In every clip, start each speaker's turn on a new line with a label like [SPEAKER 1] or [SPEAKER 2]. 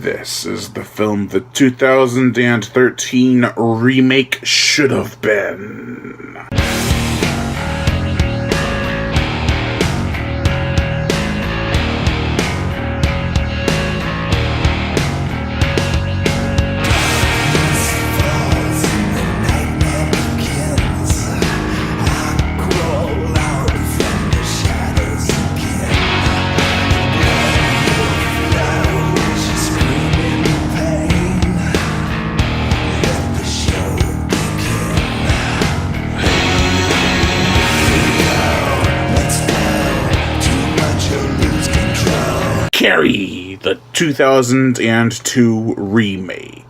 [SPEAKER 1] This is the film the 2013 remake should have been. Carrie, the 2002 remake.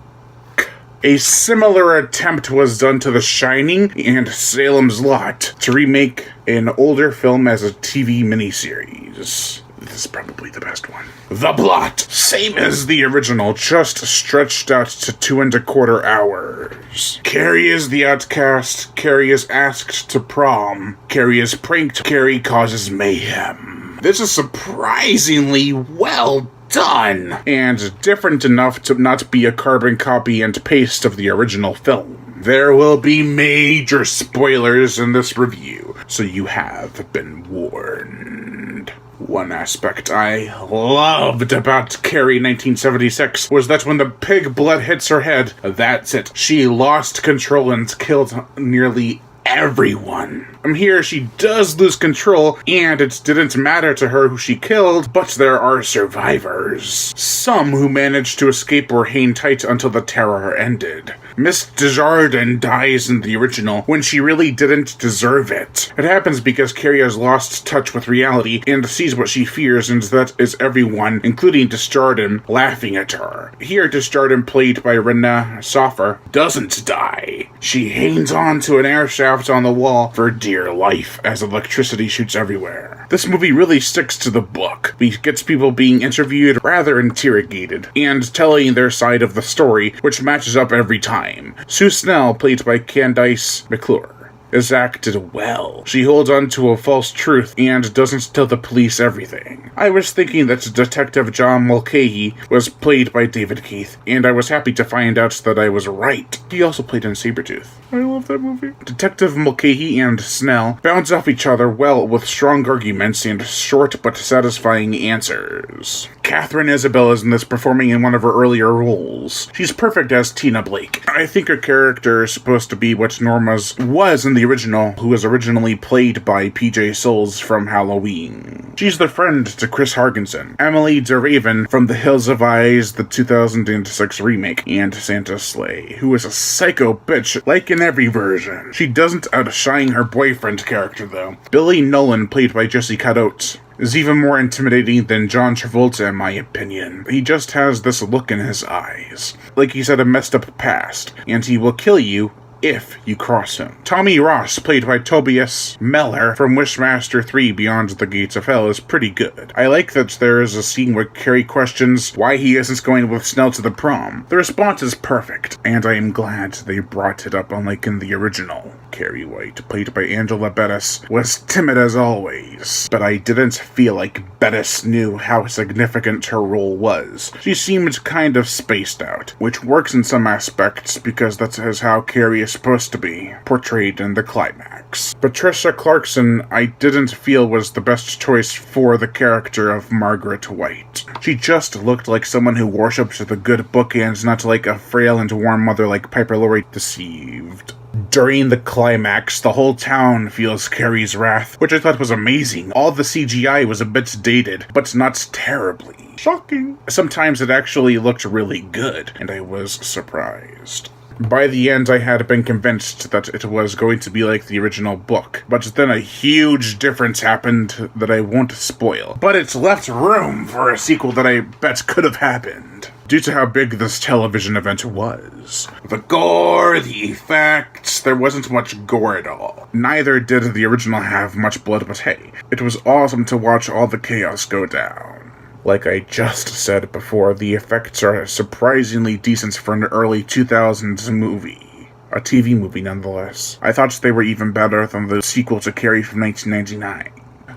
[SPEAKER 1] A similar attempt was done to The Shining and Salem's Lot to remake an older film as a TV miniseries. This is probably the best one. The plot, same as the original, just stretched out to 2.25 hours. Carrie is the outcast. Carrie is asked to prom. Carrie is pranked. Carrie causes mayhem. This is surprisingly well done, and different enough to not be a carbon copy and paste of the original film. There will be major spoilers in this review, so you have been warned. One aspect I loved about Carrie 1976 was that when the pig blood hits her head, that's it. She lost control and killed nearly everyone. Here she does lose control, and it didn't matter to her who she killed, but there are survivors. Some who managed to escape or hang tight until the terror ended. Miss Desjardins dies in the original when she really didn't deserve it. It happens because Carrie has lost touch with reality and sees what she fears, and that is everyone, including Desjardins, laughing at her. Here, Desjardins, played by Renée Soffer, doesn't die. She hangs on to an air shaft on the wall for dear life as electricity shoots everywhere. This movie really sticks to the book. It gets people being interviewed, rather interrogated, and telling their side of the story, which matches up every time. Sue Snell, played by Candice McClure, is acted well. She holds on to a false truth and doesn't tell the police everything. I was thinking that Detective John Mulcahy was played by David Keith, and I was happy to find out that I was right. He also played in Sabretooth. I love that movie. Detective Mulcahy and Snell bounce off each other well with strong arguments and short but satisfying answers. Catherine Isabel is in this, performing in one of her earlier roles. She's perfect as Tina Blake. I think her character is supposed to be what Norma's was in the original, who was originally played by PJ Souls from Halloween. She's the friend to Chris Hargensen, Emily DeRaven from The Hills Have Eyes, the 2006 remake, and Santa Slay, who is a psycho bitch like in every version. She doesn't outshine her boyfriend character though. Billy Nolan, played by Jesse Cadotte, is even more intimidating than John Travolta in my opinion. He just has this look in his eyes, like he's had a messed up past, and he will kill you if you cross him. Tommy Ross, played by Tobias Meller from Wishmaster 3 Beyond the Gates of Hell, is pretty good. I like that there is a scene where Carrie questions why he isn't going with Snell to the prom. The response is perfect, and I am glad they brought it up, unlike in the original. Carrie White, played by Angela Bettis, was timid as always, but I didn't feel like Bettis knew how significant her role was. She seemed kind of spaced out, which works in some aspects because that is how Carrie is supposed to be portrayed in the climax. Patricia Clarkson, I didn't feel was the best choice for the character of Margaret White. She just looked like someone who worshipped the good book and not like a frail and warm mother like Piper Laurie deceived. During the climax, the whole town feels Carrie's wrath, which I thought was amazing. All the CGI was a bit dated, but not terribly. Shocking. Sometimes it actually looked really good, and I was surprised. By the end, I had been convinced that it was going to be like the original book, but then a huge difference happened that I won't spoil. But it's left room for a sequel that I bet could have happened, due to how big this television event was. The gore, the effects, there wasn't much gore at all. Neither did the original have much blood, but hey, it was awesome to watch all the chaos go down. Like I just said before, the effects are surprisingly decent for an early 2000s movie. A TV movie nonetheless. I thought they were even better than the sequel to Carrie from 1999.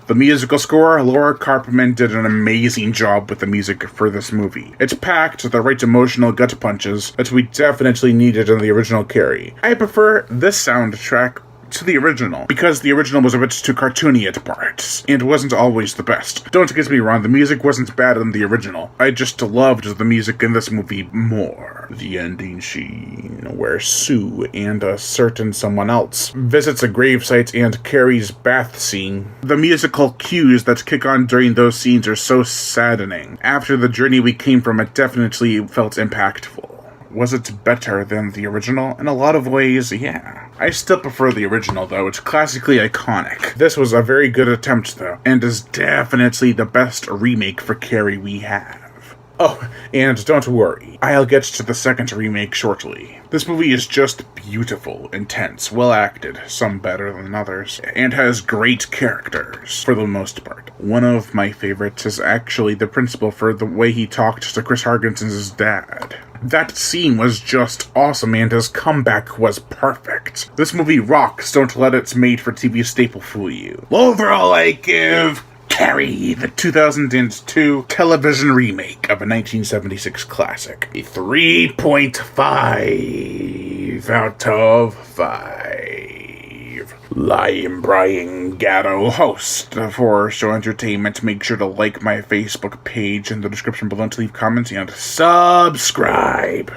[SPEAKER 1] The musical score, Laura Carpman did an amazing job with the music for this movie. It's packed with the right emotional gut punches that we definitely needed in the original Carrie. I prefer this soundtrack to the original, because the original was a bit too cartoony at parts, and wasn't always the best. Don't get me wrong, the music wasn't bad in the original. I just loved the music in this movie more. The ending scene, where Sue and a certain someone else visits a gravesite and Carrie's bath scene. The musical cues that kick on during those scenes are so saddening. After the journey we came from, it definitely felt impactful. Was it better than the original? In a lot of ways, yeah. I still prefer the original, though. It's classically iconic. This was a very good attempt, though, and is definitely the best remake for Carrie we have. Oh, and don't worry, I'll get to the second remake shortly. This movie is just beautiful, intense, well acted, some better than others, and has great characters, for the most part. One of my favorites is actually the principal for the way he talked to Chris Hargenson's dad. That scene was just awesome, and his comeback was perfect. This movie rocks, don't let its made-for-TV staple fool you. Overall, I give Carrie, the 2002 television remake of a 1976 classic, a 3.5 out of 5. I'm Brian Gatto, host for Show Entertainment. Make sure to like my Facebook page in the description below to leave comments and subscribe.